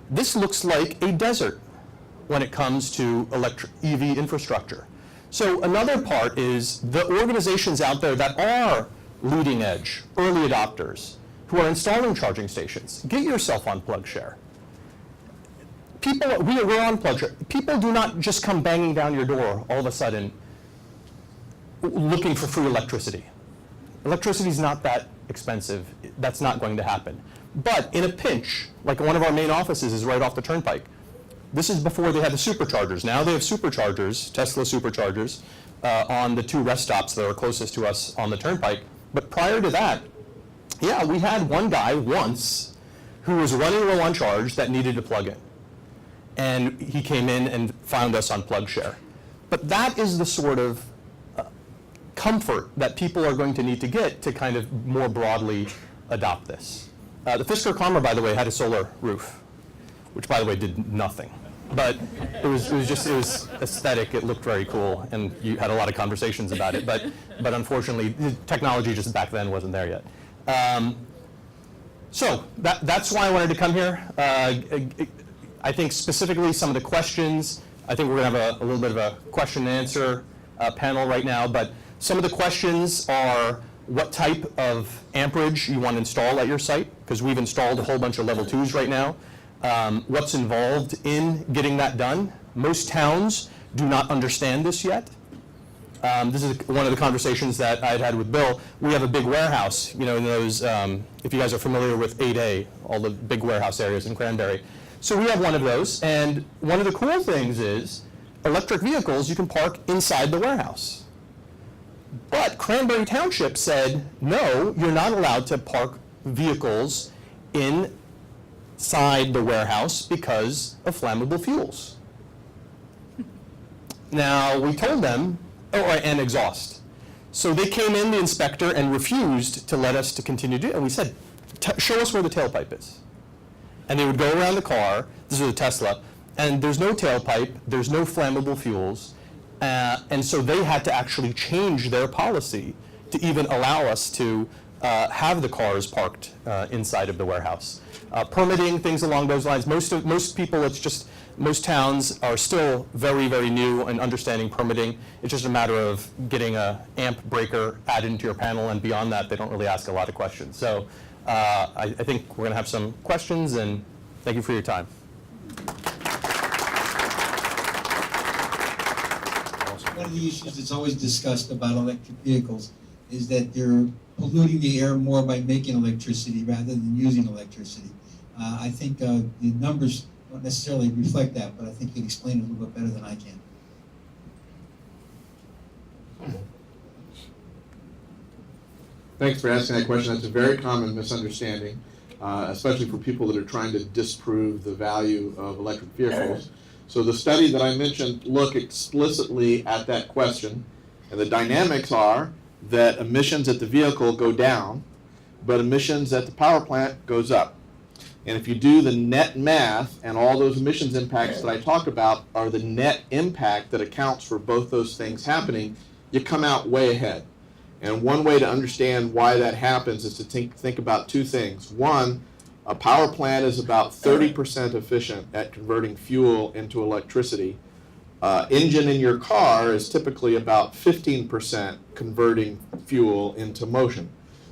This looks like a desert when it comes to EV infrastructure. So another part is the organizations out there that are leading edge, early adopters, who are installing charging stations. Get yourself on PlugShare. We're on PlugShare. People do not just come banging down your door all of a sudden looking for free electricity. Electricity is not that expensive. That's not going to happen. But in a pinch, like one of our main offices is right off the turnpike. This is before they had the superchargers. Now they have superchargers, Tesla superchargers, on the 2 rest stops that are closest to us on the turnpike. But prior to that, yeah, we had one guy once who was running low on charge that needed to plug in. And he came in and found us on PlugShare. But that is the sort of comfort that people are going to need to get to kind of more broadly adopt this. The Fisker Commer, by the way, had a solar roof, which, by the way, did nothing. But it was aesthetic. It looked very cool, and you had a lot of conversations about it. But unfortunately, the technology just back then wasn't there yet. So that's why I wanted to come here. I think specifically some of the questions. I think we're going to have a little bit of a question and answer panel right now. But some of the questions are what type of amperage you want to install at your site, because we've installed a whole bunch of level 2s right now. What's involved in getting that done. Most towns do not understand this yet. This is one of the conversations that I'd had with Bill. We have a big warehouse, you know, in those, if you guys are familiar with 8A, all the big warehouse areas in Cranberry. So we have one of those, and one of the cool things is electric vehicles you can park inside the warehouse. But Cranberry Township said, no, you're not allowed to park vehicles inside the warehouse because of flammable fuels. Now, we told them, and exhaust. So they came in, the inspector, and refused to let us to continue to do it. And we said, show us where the tailpipe is. And they would go around the car, this was a Tesla, and there's no tailpipe, there's no flammable fuels, and so they had to actually change their policy to even allow us to have the cars parked inside of the warehouse. Permitting, things along those lines. Most people, most towns are still very, very new in understanding permitting. It's just a matter of getting a amp breaker added into your panel, and beyond that, they don't really ask a lot of questions. So I think we're going to have some questions, and thank you for your time. One of the issues that's always discussed about electric vehicles is that they're polluting the air more by making electricity rather than using electricity. I think the numbers don't necessarily reflect that, but I think you can explain it a little bit better than I can. Thanks for asking that question. That's a very common misunderstanding, especially for people that are trying to disprove the value of electric vehicles. So the study that I mentioned look explicitly at that question, and the dynamics are that emissions at the vehicle go down, but emissions at the power plant goes up. And if you do the net math, and all those emissions impacts that I talk about are the net impact that accounts for both those things happening, you come out way ahead. And one way to understand why that happens is to think about two things. One, a power plant is about 30% efficient at converting fuel into electricity. Engine in your car is typically about 15% converting fuel into motion.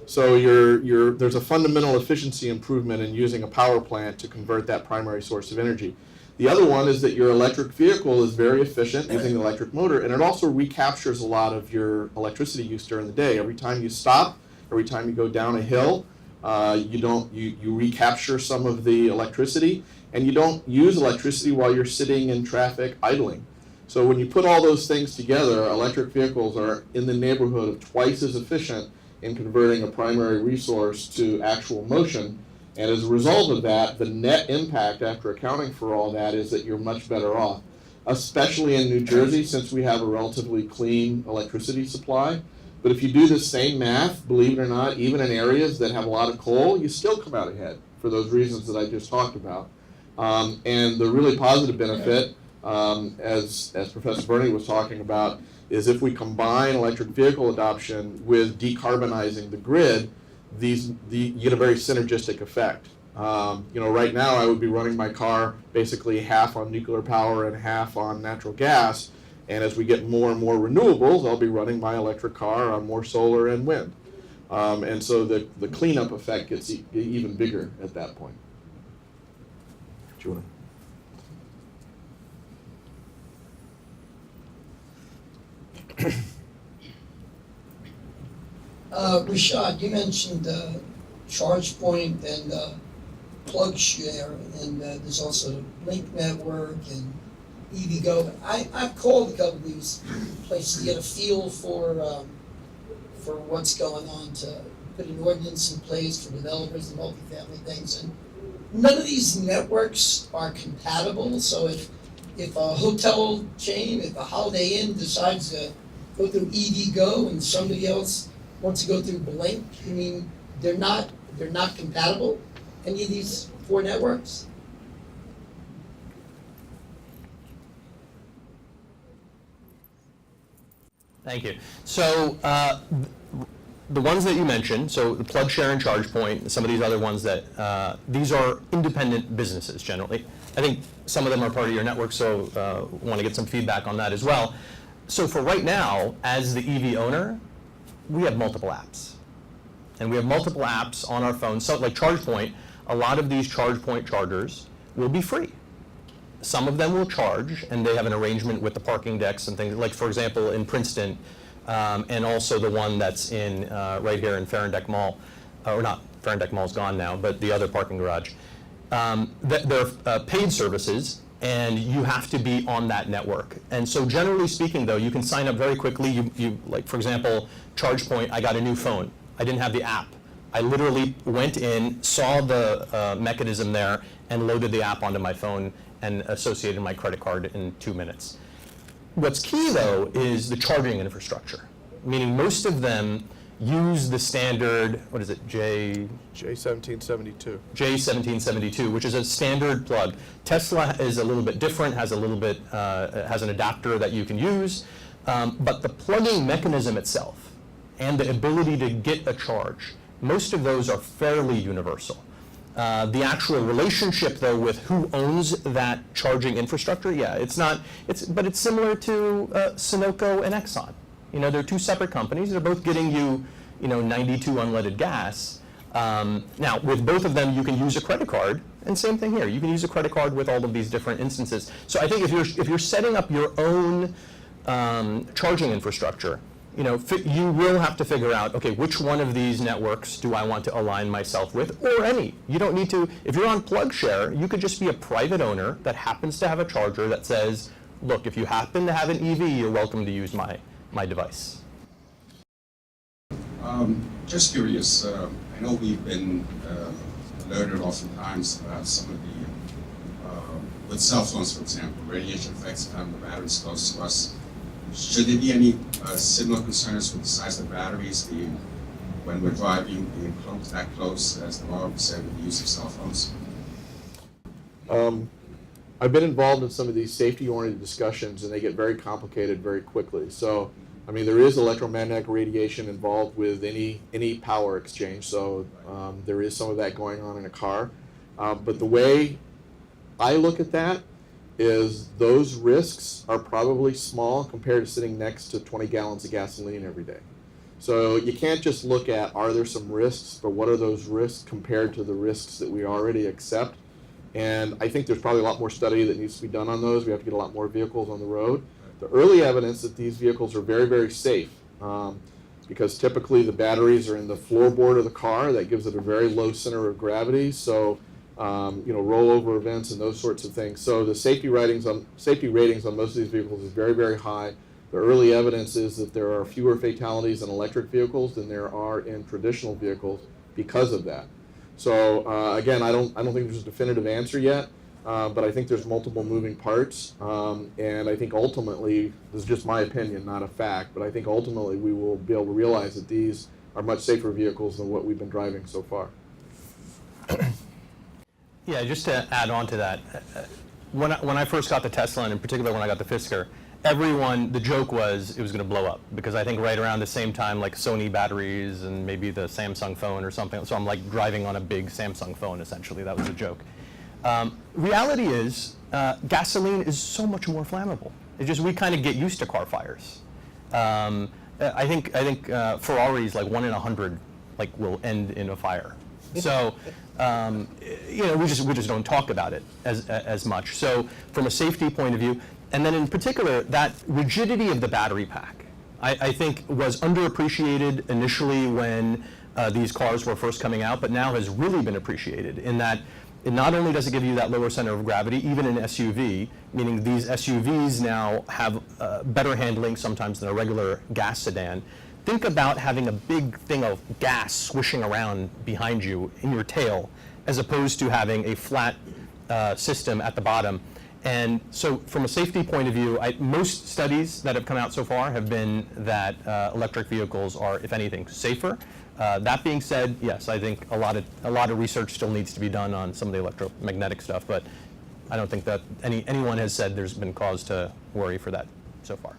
So there's a fundamental efficiency improvement in using a power plant to convert that primary source of energy. The other one is that your electric vehicle is very efficient using the electric motor, and it also recaptures a lot of your electricity use during the day. Every time you stop, every time you go down a hill, you recapture some of the electricity, and you don't use electricity while you're sitting in traffic idling. So when you put all those things together, electric vehicles are in the neighborhood of twice as efficient in converting a primary resource to actual motion. And as a result of that, the net impact after accounting for all that is that you're much better off, especially in New Jersey, since we have a relatively clean electricity supply. But if you do the same math, believe it or not, even in areas that have a lot of coal, you still come out ahead for those reasons that I just talked about. And the really positive benefit, as Professor Bernie was talking about, is if we combine electric vehicle adoption with decarbonizing the grid, you get a very synergistic effect. Right now I would be running my car basically half on nuclear power and half on natural gas, and as we get more and more renewables, I'll be running my electric car on more solar and wind. And so the cleanup effect gets even bigger at that point. Do you want to? Rashad, you mentioned charge point and plug share, and there's also Link Network and EVgo. I've called a couple of these places to get a feel for what's going on, to put an ordinance in place for developers and multifamily things. And none of these networks are compatible. So if a hotel chain, if a Holiday Inn decides to go through EVgo and somebody else wants to go through Blink, I mean, they're not compatible, any of these four networks? Thank you. So the ones that you mentioned, so the plug share and charge point, some of these other ones that, these are independent businesses generally. I think some of them are part of your network, so want to get some feedback on that as well. So for right now, as the EV owner, we have multiple apps. And we have multiple apps on our phones. So like ChargePoint, a lot of these ChargePoint chargers will be free. Some of them will charge, and they have an arrangement with the parking decks and things, like for example in Princeton, and also the one that's in right here in Farrondeck Mall, or not, Farrondeck Mall's gone now, but the other parking garage. They're paid services, and you have to be on that network. And so generally speaking though, you can sign up very quickly. You like for example, ChargePoint, I got a new phone. I didn't have the app. I literally went in, saw the mechanism there, and loaded the app onto my phone and associated my credit card in 2 minutes. What's key though is the charging infrastructure. meaning most of them use the standard, what is it, J1772. J1772, which is a standard plug. Tesla is a little bit different, has a little bit, has an adapter that you can use, but the plugging mechanism itself and the ability to get a charge, most of those are fairly universal. The actual relationship, though, with who owns that charging infrastructure, yeah, but it's similar to Sunoco and Exxon. You know, they're two separate companies. They're both getting you, 92 unleaded gas. Now, with both of them, you can use a credit card, and same thing here. You can use a credit card with all of these different instances. So I think if you're setting up your own charging infrastructure, you will have to figure out, okay, which one of these networks do I want to align myself with, or any. You don't need to, if you're on PlugShare, you could just be a private owner that happens to have a charger that says, look, if you happen to have an EV, you're welcome to use my device. Just curious, I know we've been alerted oftentimes about some of the, with cell phones, for example, radiation effects on the batteries close to us. Should there be any similar concerns with the size of the batteries when we're driving, being that close as the law said with the use of cell phones? I've been involved in some of these safety-oriented discussions, and they get very complicated very quickly. So, I mean, there is electromagnetic radiation involved with any power exchange, so there is some of that going on in a car. But the way I look at that is those risks are probably small compared to sitting next to 20 gallons of gasoline every day. So you can't just look at, are there some risks, but what are those risks compared to the risks that we already accept? And I think there's probably a lot more study that needs to be done on those. We have to get a lot more vehicles on the road. The early evidence that these vehicles are very, very safe, because typically the batteries are in the floorboard of the car. That gives it a very low center of gravity. So, rollover events and those sorts of things. So the safety ratings on most of these vehicles is very, very high. The early evidence is that there are fewer fatalities in electric vehicles than there are in traditional vehicles because of that. So again, I don't think there's a definitive answer yet, but I think there's multiple moving parts, and I think ultimately, this is just my opinion, not a fact, but I think ultimately we will be able to realize that these are much safer vehicles than what we've been driving so far. Yeah, just to add on to that, when I first got the Tesla, and in particular when I got the Fisker, the joke was it was going to blow up, because I think right around the same time, like Sony batteries and maybe the Samsung phone or something, so I'm like driving on a big Samsung phone essentially. That was a joke. Reality is gasoline is so much more flammable. It's just we kind of get used to car fires. I think Ferraris, like 1 in 100 will end in a fire. So we just don't talk about it as much. So from a safety point of view, and then in particular, that rigidity of the battery pack, I think was underappreciated initially when these cars were first coming out, but now has really been appreciated in that it not only does it give you that lower center of gravity, even in SUV, meaning these SUVs now have better handling sometimes than a regular gas sedan. Think about having a big thing of gas swishing around behind you in your tail, as opposed to having a flat system at the bottom. And so from a safety point of view, most studies that have come out so far have been that electric vehicles are, if anything, safer. That being said, yes, I think a lot of research still needs to be done on some of the electromagnetic stuff, but I don't think that anyone has said there's been cause to worry for that so far.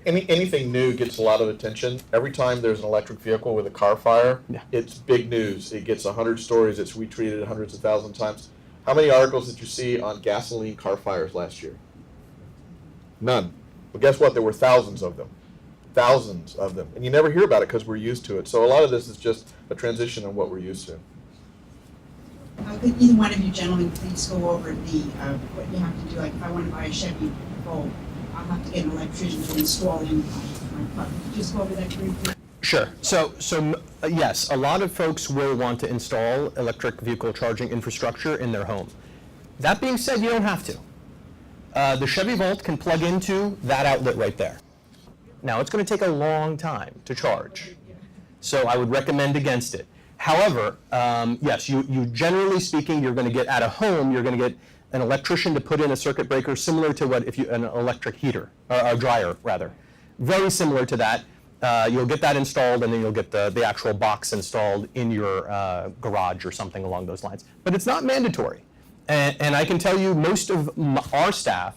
Anything new gets a lot of attention. Every time there's an electric vehicle with a car fire, It's big news. It gets 100 stories. It's retweeted hundreds of thousands of times. How many articles did you see on gasoline car fires last year? None. But guess what? There were thousands of them. Thousands of them. And you never hear about it because we're used to it. So a lot of this is just a transition on what we're used to. Could either one of you gentlemen please go over what you have to do? Like if I want to buy a Chevy Volt, I'll have to get an electrician to install in my car. Could you just go over that briefly? Sure. So yes, a lot of folks will want to install electric vehicle charging infrastructure in their home. That being said, you don't have to. The Chevy Volt can plug into that outlet right there. Now, it's going to take a long time to charge, so I would recommend against it. However, yes, you generally speaking, you're going to get at a home, you're going to get an electrician to put in a circuit breaker similar to an electric heater, or a dryer rather. very similar to that. You'll get that installed, and then you'll get the actual box installed in your garage or something along those lines. But it's not mandatory. And I can tell you, most of our staff,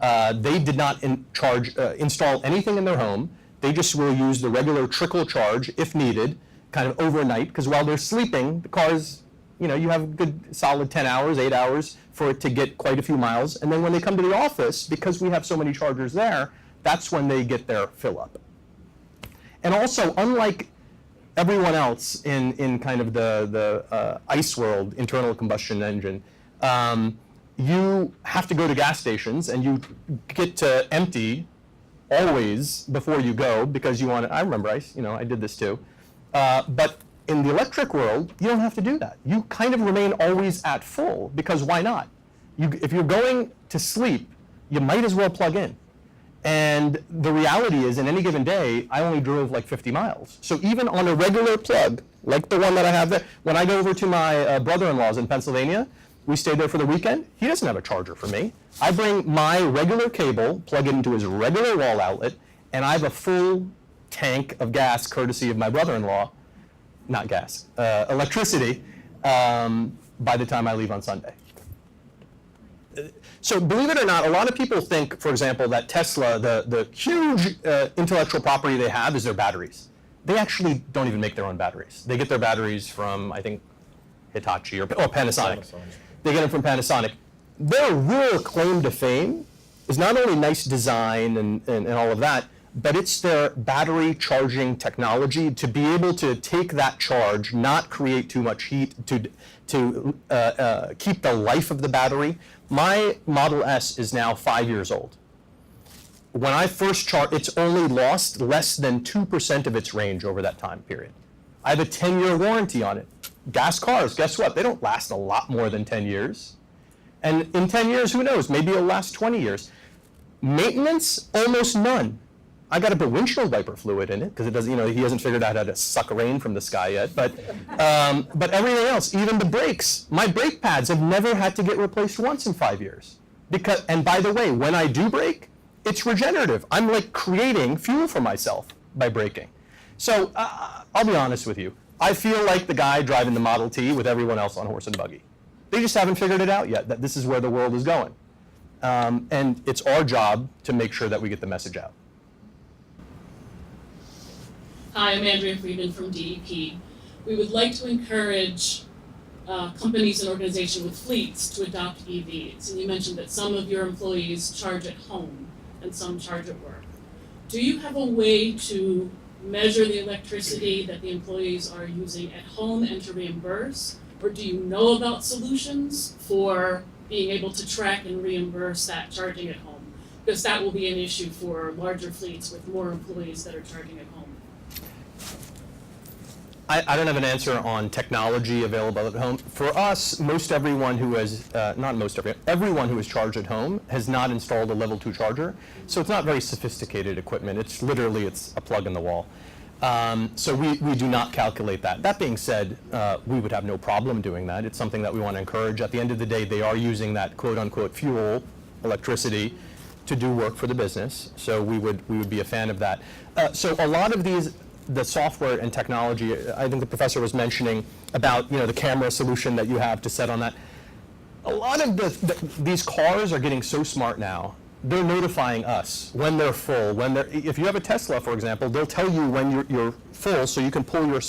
they did not install anything in their home. They just will use the regular trickle charge if needed, kind of overnight, because while they're sleeping, the car's, you know, you have a good solid 10 hours, 8 hours for it to get quite a few miles. And then when they come to the office, because we have so many chargers there, that's when they get their fill up. And also, unlike everyone else in kind of the ICE world, internal combustion engine, you have to go to gas stations and you get to empty always before you go because you want to. I remember I did this too. But in the electric world, you don't have to do that. You kind of remain always at full because why not? If you're going to sleep, you might as well plug in. And the reality is, in any given day, I only drove like 50 miles. So even on a regular plug, like the one that I have there, when I go over to my brother-in-law's in Pennsylvania, we stayed there for the weekend, he doesn't have a charger for me. I bring my regular cable, plug it into his regular wall outlet, and I have a full tank of gas courtesy of my brother-in-law, not gas, electricity, by the time I leave on Sunday. So believe it or not, a lot of people think, for example, that Tesla, the huge intellectual property they have is their batteries. They actually don't even make their own batteries. They get their batteries from, I think, Hitachi or Panasonic. They get them from Panasonic. Their real claim to fame is not only nice design and all of that, but it's their battery charging technology to be able to take that charge, not create too much heat, to keep the life of the battery. My Model S is now 5 years old. When I first charged, it's only lost less than 2% of its range over that time period. I have a 10-year warranty on it. Gas cars, guess what? They don't last a lot more than 10 years. And in 10 years, who knows? Maybe it'll last 20 years. Maintenance, almost none. I got to put windshield wiper fluid in it because it doesn't, he hasn't figured out how to suck rain from the sky yet. But everything else, even the brakes, my brake pads have never had to get replaced once in 5 years. And by the way, when I do brake, it's regenerative. I'm like creating fuel for myself by braking. So I'll be honest with you. I feel like the guy driving the Model T with everyone else on horse and buggy. They just haven't figured it out yet, that this is where the world is going. And it's our job to make sure that we get the message out. Hi, I'm Andrea Friedman from DEP. We would like to encourage companies and organizations with fleets to adopt EVs. And you mentioned that some of your employees charge at home and some charge at work. Do you have a way to measure the electricity that the employees are using at home and to reimburse? Or do you know about solutions for being able to track and reimburse that charging at home? Because that will be an issue for larger fleets with more employees that are charging at home. I don't have an answer on technology available at home. For us, everyone who has charged at home has not installed a level 2 charger. So it's not very sophisticated equipment. It's a plug in the wall. So we do not calculate that. That being said, we would have no problem doing that. It's something that we want to encourage. At the end of the day, they are using that quote unquote fuel, electricity, to do work for the business. So we would be a fan of that. So a lot of the software and technology, I think the professor was mentioning about the camera solution that you have to set on that. A lot of these cars are getting so smart now. They're notifying us when they're full. If you have a Tesla, for example, they'll tell you when you're full, so you can pull your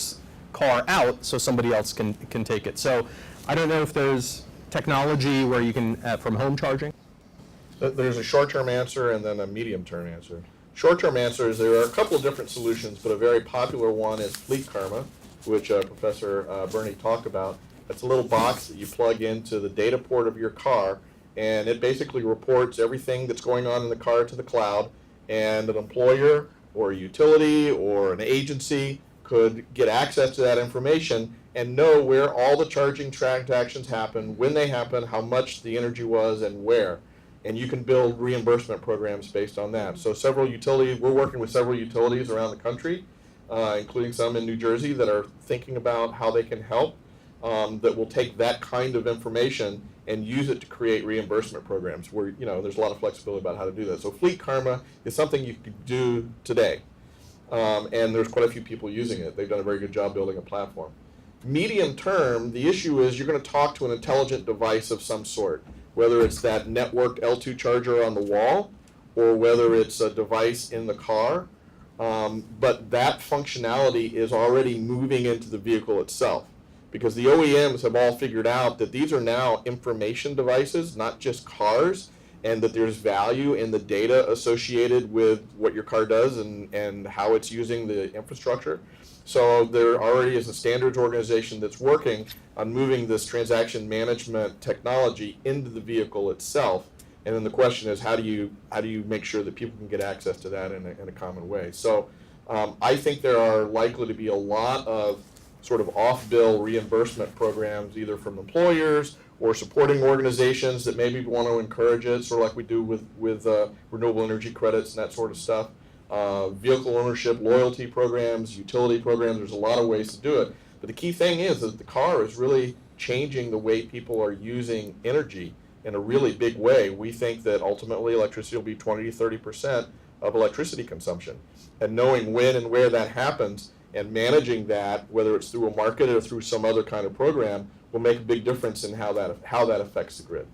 car out so somebody else can take it. So I don't know if there's technology where you can from home charging. There's a short-term answer and then a medium-term answer. Short-term answer is there are a couple of different solutions, but a very popular one is Fleet Karma, which Professor Bernie talked about. It's a little box that you plug into the data port of your car, and it basically reports everything that's going on in the car to the cloud, and an employer or a utility or an agency could get access to that information and know where all the charging transactions happen, when they happen, how much the energy was, and where. And you can build reimbursement programs based on that. So we're working with several utilities around the country, including some in New Jersey that are thinking about how they can help. that will take that kind of information and use it to create reimbursement programs where, there's a lot of flexibility about how to do that. So Fleet Karma is something you could do today. And there's quite a few people using it. They've done a very good job building a platform. Medium term, the issue is you're going to talk to an intelligent device of some sort, whether it's that networked L2 charger on the wall or whether it's a device in the car. But that functionality is already moving into the vehicle itself, because the OEMs have all figured out that these are now information devices, not just cars, and that there's value in the data associated with what your car does and how it's using the infrastructure. So there already is a standards organization that's working on moving this transaction management technology into the vehicle itself. And then the question is, how do you make sure that people can get access to that in a common way? So I think there are likely to be a lot of sort of off-bill reimbursement programs, either from employers or supporting organizations that maybe want to encourage it, sort of like we do with renewable energy credits and that sort of stuff. Vehicle ownership, loyalty programs, utility programs, there's a lot of ways to do it. But the key thing is that the car is really changing the way people are using energy in a really big way. We think that ultimately electricity will be 20 to 30% of electricity consumption. And knowing when and where that happens and managing that, whether it's through a market or through some other kind of program, will make a big difference in how that affects the grid.